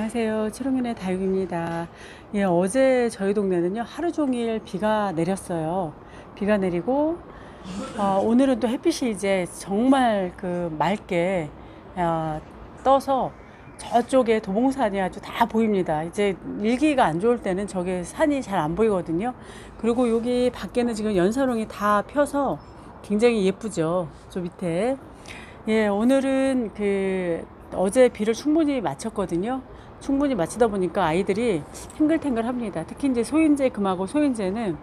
안녕하세요. 칠홍인의 다육입니다. 예, 어제 저희 동네는요, 하루 종일 비가 내렸어요. 비가 내리고, 오늘은 또 햇빛이 이제 정말 그 맑게, 떠서 저쪽에 도봉산이 아주 다 보입니다. 이제 일기가 안 좋을 때는 저게 산이 잘 안 보이거든요. 그리고 여기 밖에는 지금 연사롱이 다 펴서 굉장히 예쁘죠. 저 밑에. 예, 오늘은 어제 비를 충분히 맞췄거든요. 충분히 맞추다 보니까 아이들이 탱글탱글 합니다. 특히 이제 소윤재 금하고 소윤재는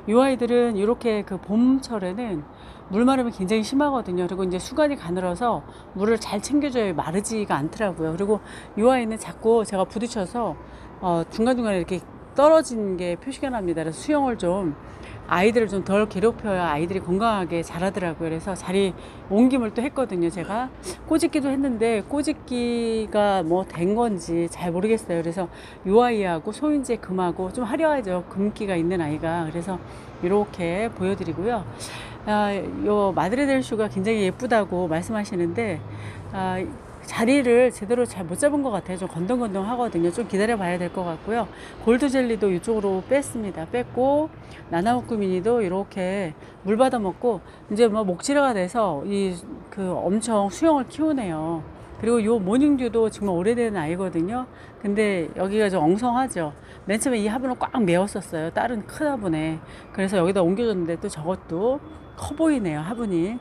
이 아이들은 이렇게 그 봄철에는 물마름이 굉장히 심하거든요. 그리고 이제 수간이 가늘어서 물을 잘 챙겨줘야 마르지가 않더라고요. 그리고 이 아이는 자꾸 제가 부딪혀서 중간중간에 이렇게 떨어진 게 표시가 납니다. 그래서 수영을 좀 아이들을 좀 덜 괴롭혀야 아이들이 건강하게 자라더라고요. 그래서 자리 옮김을 또 했거든요. 제가 꼬집기도 했는데 꼬집기가 뭐 된 건지 잘 모르겠어요. 그래서 요 아이하고 소인재 금하고 좀 화려하죠. 금기가 있는 아이가. 그래서 이렇게 보여드리고요. 요 마드레델 슈가 굉장히 예쁘다고 말씀하시는데 자리를 제대로 잘 못 잡은 것 같아요. 좀 건덩건덩 하거든요. 좀 기다려 봐야 될 것 같고요. 골드 젤리도 이쪽으로 뺐습니다. 뺐고 나나우쿠 미니도 이렇게 물 받아 먹고 이제 뭐 목지라가 돼서 엄청 수영을 키우네요. 그리고 요 모닝듀도 정말 오래된 아이거든요. 근데 여기가 좀 엉성하죠. 맨 처음에 이 화분을 꽉 메웠었어요. 다른 큰 화분에. 그래서 여기다 옮겨줬는데 또 저것도 커 보이네요. 화분이.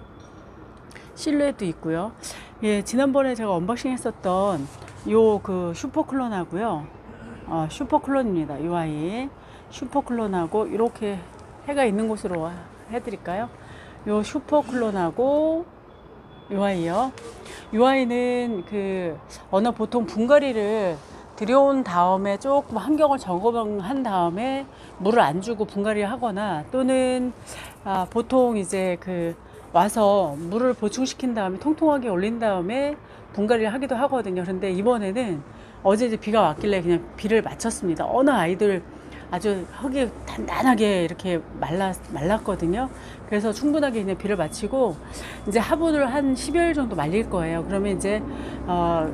실루엣도 있고요. 예, 지난번에 제가 언박싱 했었던 요 슈퍼클론하고요. 슈퍼클론입니다. 요 아이. 슈퍼클론하고 이렇게 해가 있는 곳으로 해드릴까요? 요 슈퍼클론하고 요 아이요. 요 아이는 보통 분갈이를 들여온 다음에 조금 환경을 점검한 다음에 물을 안 주고 분갈이를 하거나 또는 보통 이제 와서 물을 보충시킨 다음에 통통하게 올린 다음에 분갈이를 하기도 하거든요. 그런데 이번에는 어제 이제 비가 왔길래 그냥 비를 맞췄습니다. 어느 아이들 아주 흙이 단단하게 이렇게 말랐거든요. 그래서 충분하게 그냥 비를 맞추고 이제 화분을 한 10여일 정도 말릴 거예요. 그러면 이제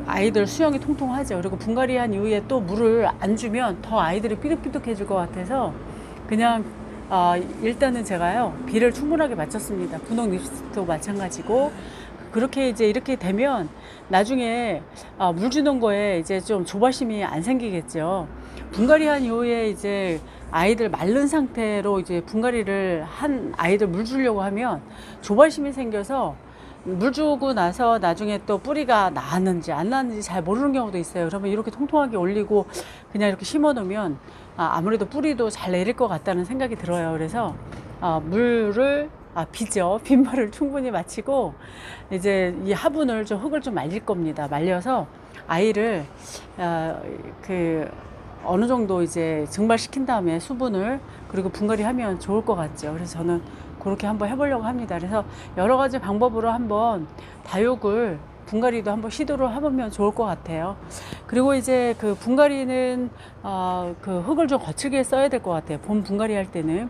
아이들 수영이 통통하죠. 그리고 분갈이한 이후에 또 물을 안 주면 더 아이들이 삐득삐득해질 것 같아서 그냥 일단은 제가요 비를 충분하게 맞췄습니다. 분홍 립스도 마찬가지고 그렇게 이제 이렇게 되면 나중에 물 주는 거에 이제 좀 조바심이 안 생기겠죠. 분갈이한 이후에 이제 아이들 마른 상태로 이제 분갈이를 한 아이들 물 주려고 하면 조바심이 생겨서 물 주고 나서 나중에 또 뿌리가 나왔는지 안 나왔는지 잘 모르는 경우도 있어요. 그러면 이렇게 통통하게 올리고 그냥 이렇게 심어 놓으면 아무래도 뿌리도 잘 내릴 것 같다는 생각이 들어요. 그래서 비죠. 빈물을 충분히 마치고 이제 이 화분을 좀 흙을 좀 말릴 겁니다. 말려서 아이를 어느 정도 이제 증발시킨 다음에 수분을 그리고 분갈이 하면 좋을 것 같죠. 그래서 저는 그렇게 한번 해보려고 합니다. 그래서 여러 가지 방법으로 한번 다육을 분갈이도 한번 시도를 해보면 좋을 것 같아요. 그리고 이제 분갈이는 흙을 좀 거칠게 써야 될 것 같아요. 봄 분갈이 할 때는.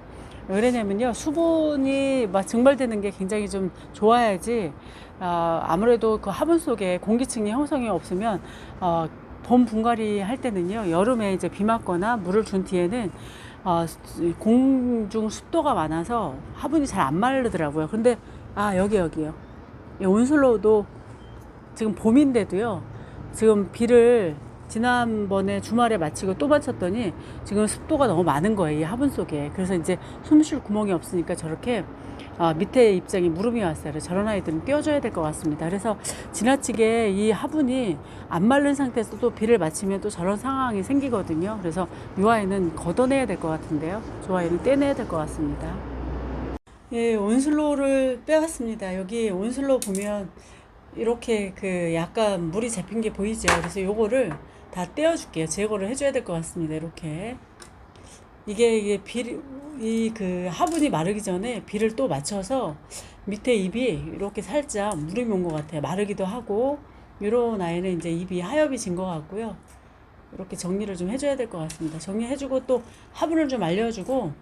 왜냐면요 수분이 막 증발되는 게 굉장히 좀 좋아야지 아무래도 그 화분 속에 공기층이 형성이 없으면 봄 분갈이 할 때는요 여름에 이제 비 맞거나 물을 준 뒤에는 공중 습도가 많아서 화분이 잘 안 마르더라고요. 근데 여기요 이 온슬로우도 지금 봄인데도요 지금 비를 지난번에 주말에 마치고 또 마쳤더니 지금 습도가 너무 많은 거예요. 이 화분 속에. 그래서 이제 숨 쉴 구멍이 없으니까 저렇게 밑에 입장이 무름이 왔어요. 그래서 저런 아이들은 띄워줘야 될 것 같습니다. 그래서 지나치게 이 화분이 안 마른 상태에서 또 비를 맞추면 또 저런 상황이 생기거든요. 그래서 이 아이는 걷어내야 될 것 같은데요. 저 아이는 떼내야 될 것 같습니다. 예, 온슬로우를 빼왔습니다. 여기 온슬로우 보면 이렇게 약간 물이 잡힌 게 보이죠. 그래서 요거를 다 떼어줄게요. 제거를 해줘야 될 것 같습니다. 이렇게 이게 화분이 마르기 전에 비를 또 맞춰서 밑에 잎이 이렇게 살짝 무름이 온 것 같아요. 마르기도 하고 이런 아이는 이제 잎이 하엽이 진 것 같고요. 이렇게 정리를 좀 해줘야 될 것 같습니다. 정리해주고 또 화분을 좀 알려주고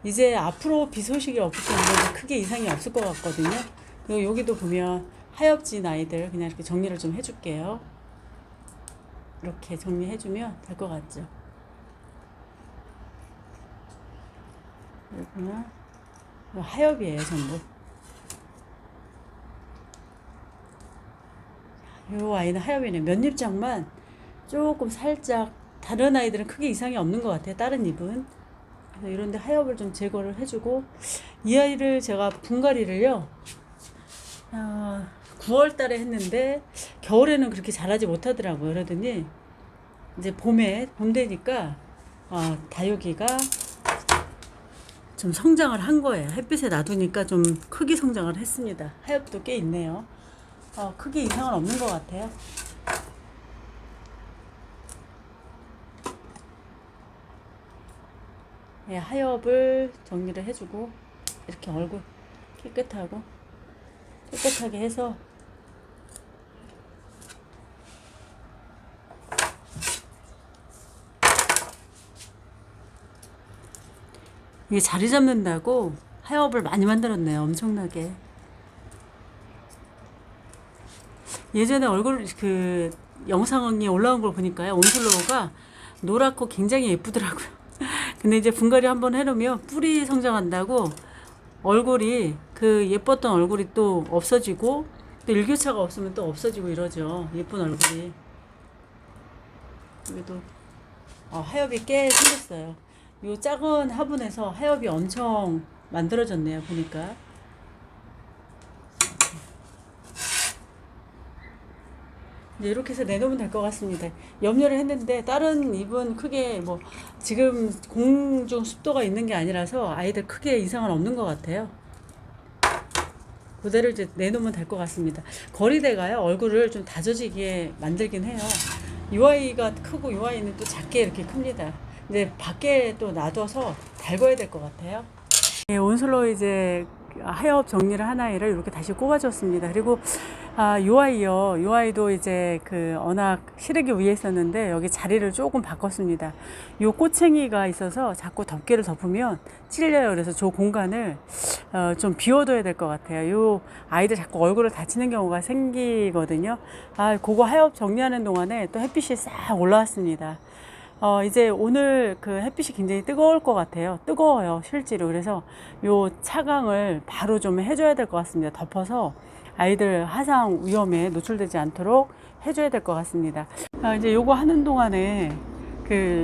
이제 앞으로 비 소식이 없기 때문에 크게 이상이 없을 것 같거든요. 그리고 여기도 보면 하엽진 아이들 그냥 이렇게 정리를 좀 해줄게요. 이렇게 정리해주면 될 것 같죠. 여기는 하엽이에요, 전부. 이 아이는 하엽이네. 몇 입장만 조금 살짝, 다른 아이들은 크게 이상이 없는 것 같아요. 다른 잎은. 그래서 이런데 하엽을 좀 제거를 해주고, 이 아이를 제가 분갈이를요, 9월 달에 했는데 겨울에는 그렇게 자라지 못하더라고요. 그러더니 이제 봄 되니까 다육이가 좀 성장을 한 거예요. 햇빛에 놔두니까 좀 크게 성장을 했습니다. 하엽도 꽤 있네요. 크게 이상은 없는 것 같아요. 예, 하엽을 정리를 해주고 이렇게 얼굴 깨끗하게 해서 이게 자리 잡는다고 하엽을 많이 만들었네요. 엄청나게. 예전에 얼굴 그 영상이 올라온 걸 보니까요, 온슬로우가 노랗고 굉장히 예쁘더라고요. 근데 이제 분갈이 한번 해놓으면 뿔이 성장한다고 얼굴이, 그 예뻤던 얼굴이 또 없어지고, 또 일교차가 없으면 또 없어지고 이러죠. 예쁜 얼굴이. 여기도 하엽이 꽤 생겼어요. 요 작은 화분에서 하엽이 엄청 만들어졌네요, 보니까. 이제 이렇게 해서 내놓으면 될 것 같습니다. 염려를 했는데 다른 잎은 크게 뭐 지금 공중 습도가 있는 게 아니라서 아이들 크게 이상은 없는 것 같아요. 그대로 이제 내놓으면 될 것 같습니다. 거리대가요, 얼굴을 좀 다져지게 만들긴 해요. 이 아이가 크고 이 아이는 또 작게 이렇게 큽니다. 이제 밖에 또 놔둬서 달궈야 될 것 같아요. 예, 온슬로 이제 하엽 정리를 한 아이를 이렇게 다시 꼽아줬습니다. 그리고 요 아이도 이제 그 워낙 시래기 위에 있었는데 여기 자리를 조금 바꿨습니다. 요 꼬챙이가 있어서 자꾸 덮개를 덮으면 찔려요. 그래서 저 공간을 좀 비워둬야 될 것 같아요. 요 아이들 자꾸 얼굴을 다치는 경우가 생기거든요. 그거 하엽 정리하는 동안에 또 햇빛이 싹 올라왔습니다. 이제 오늘 그 햇빛이 굉장히 뜨거울 것 같아요. 뜨거워요, 실제로. 그래서 요 차광을 바로 좀 해줘야 될 것 같습니다. 덮어서 아이들 화상 위험에 노출되지 않도록 해줘야 될 것 같습니다. 이제 요거 하는 동안에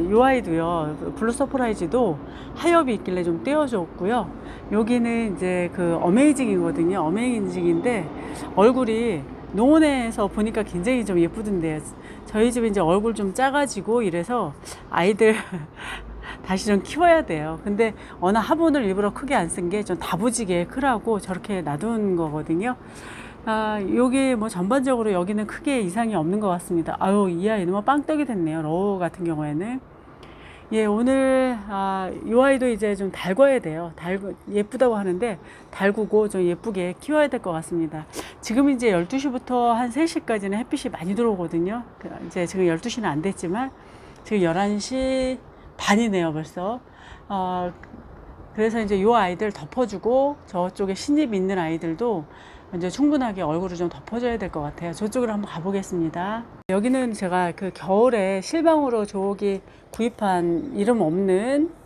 요 아이도요, 블루 서프라이즈도 하엽이 있길래 좀 떼어줬고요. 여기는 이제 그 어메이징이거든요. 어메이징인데 얼굴이 농원에서 보니까 굉장히 좀 예쁘던데요. 저희 집은 이제 얼굴 좀 작아지고 이래서 아이들 다시 좀 키워야 돼요. 근데 어느 화분을 일부러 크게 안 쓴 게 좀 다부지게 크라고 저렇게 놔둔 거거든요. 여기 뭐 전반적으로 여기는 크게 이상이 없는 것 같습니다. 이 아이는 뭐 빵떡이 됐네요. 로우 같은 경우에는. 예, 오늘 이 아이도 이제 좀 달궈야 돼요. 예쁘다고 하는데 달구고 좀 예쁘게 키워야 될 것 같습니다. 지금 이제 12시부터 한 3시까지는 햇빛이 많이 들어오거든요. 이제 지금 12시는 안 됐지만 지금 11시 반이네요, 벌써. 그래서 이제 이 아이들 덮어주고 저쪽에 신입 있는 아이들도 이제 충분하게 얼굴을 좀 덮어줘야 될 것 같아요. 저쪽으로 한번 가보겠습니다. 여기는 제가 그 겨울에 실방으로 저기 구입한 이름 없는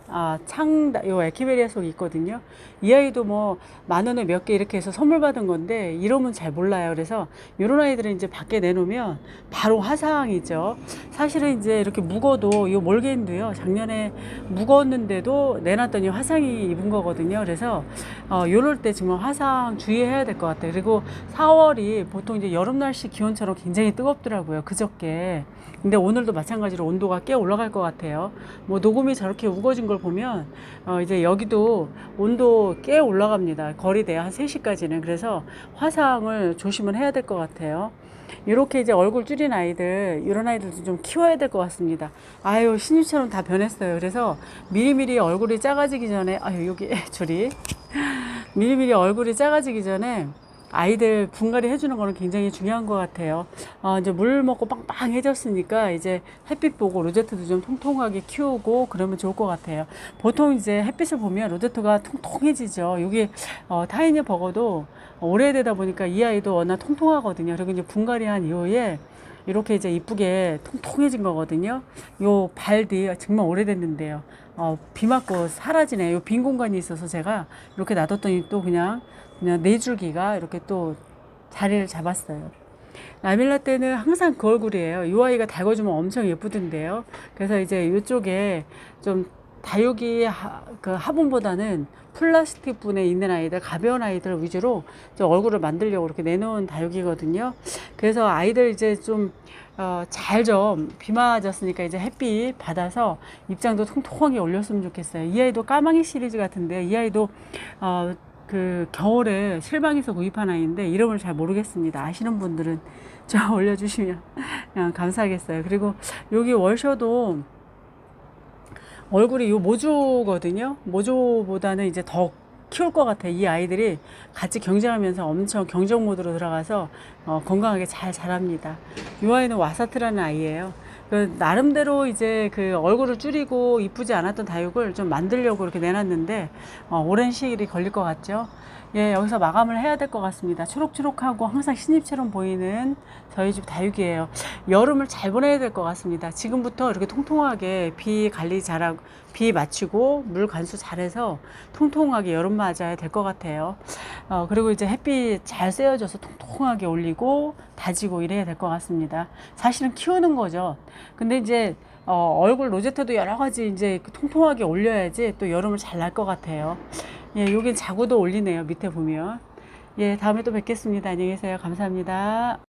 요 에키베리아 속이 있거든요. 이 아이도 뭐 10,000원에 몇 개 이렇게 해서 선물 받은 건데 이름은 잘 몰라요. 그래서 이런 아이들은 이제 밖에 내놓으면 바로 화상이죠. 사실은 이제 이렇게 묵어도 이 몰개인도요, 작년에 묵었는데도 내놨더니 화상이 입은 거거든요. 그래서 요럴 때 정말 화상 주의해야 될 것 같아요. 그리고 4월이 보통 이제 여름 날씨 기온처럼 굉장히 뜨겁더라고요, 그저께. 근데 오늘도 마찬가지로 온도가 꽤 올라갈 것 같아요. 뭐 녹음이 저렇게 우거진 걸 보면 이제 여기도 온도 꽤 올라갑니다. 거리대 한 3시까지는. 그래서 화상을 조심을 해야 될 것 같아요. 이렇게 이제 얼굴 줄인 아이들, 이런 아이들도 좀 키워야 될 것 같습니다. 신입처럼 다 변했어요. 그래서 미리미리 얼굴이 작아지기 전에, 여기 줄이. 미리미리 얼굴이 작아지기 전에 아이들 분갈이 해주는 거는 굉장히 중요한 것 같아요. 이제 물 먹고 빵빵해졌으니까 이제 햇빛 보고 로제트도 좀 통통하게 키우고 그러면 좋을 것 같아요. 보통 이제 햇빛을 보면 로제트가 통통해지죠. 여기 타이니 버거도 오래되다 보니까 이 아이도 워낙 통통하거든요. 그리고 이제 분갈이 한 이후에 이렇게 이제 이쁘게 통통해진 거거든요. 요 발뒤 정말 오래됐는데요. 비 맞고 사라지네. 요 빈 공간이 있어서 제가 이렇게 놔뒀더니 또 그냥 네 줄기가 이렇게 또 자리를 잡았어요. 라밀라 때는 항상 그 얼굴이에요. 이 아이가 달궈주면 엄청 예쁘던데요. 그래서 이제 이쪽에 좀 다육이 그 화분보다는 플라스틱 분에 있는 아이들, 가벼운 아이들 위주로 좀 얼굴을 만들려고 이렇게 내놓은 다육이거든요. 그래서 아이들 이제 좀, 잘 좀, 비 맞았으니까 이제 햇빛 받아서 입장도 통통하게 올렸으면 좋겠어요. 이 아이도 까망이 시리즈 같은데, 이 아이도, 그 겨울에 실방에서 구입한 아이인데 이름을 잘 모르겠습니다. 아시는 분들은 좀 올려주시면 감사하겠어요. 그리고 여기 월셔도 얼굴이 요 모조거든요. 모조보다는 이제 더 키울 것 같아요. 이 아이들이 같이 경쟁하면서 엄청 경쟁 모드로 들어가서 건강하게 잘 자랍니다. 이 아이는 와사트라는 아이예요. 그 나름대로 이제 그 얼굴을 줄이고 이쁘지 않았던 다육을 좀 만들려고 이렇게 내놨는데 오랜 시일이 걸릴 것 같죠. 예, 여기서 마감을 해야 될 것 같습니다. 초록초록하고 항상 신입처럼 보이는 저희 집 다육이에요. 여름을 잘 보내야 될 것 같습니다. 지금부터 이렇게 통통하게 비 관리 잘하고 비 맞추고 물 관수 잘해서 통통하게 여름 맞아야 될 것 같아요. 그리고 이제 햇빛 잘 쐬어줘서 통통하게 올리고 다지고 이래야 될 것 같습니다. 사실은 키우는 거죠. 근데 이제 얼굴 로제트도 여러 가지 이제 통통하게 올려야지 또 여름을 잘 날 것 같아요. 예, 여긴 자구도 올리네요. 밑에 보면. 예, 다음에 또 뵙겠습니다. 안녕히 계세요. 감사합니다.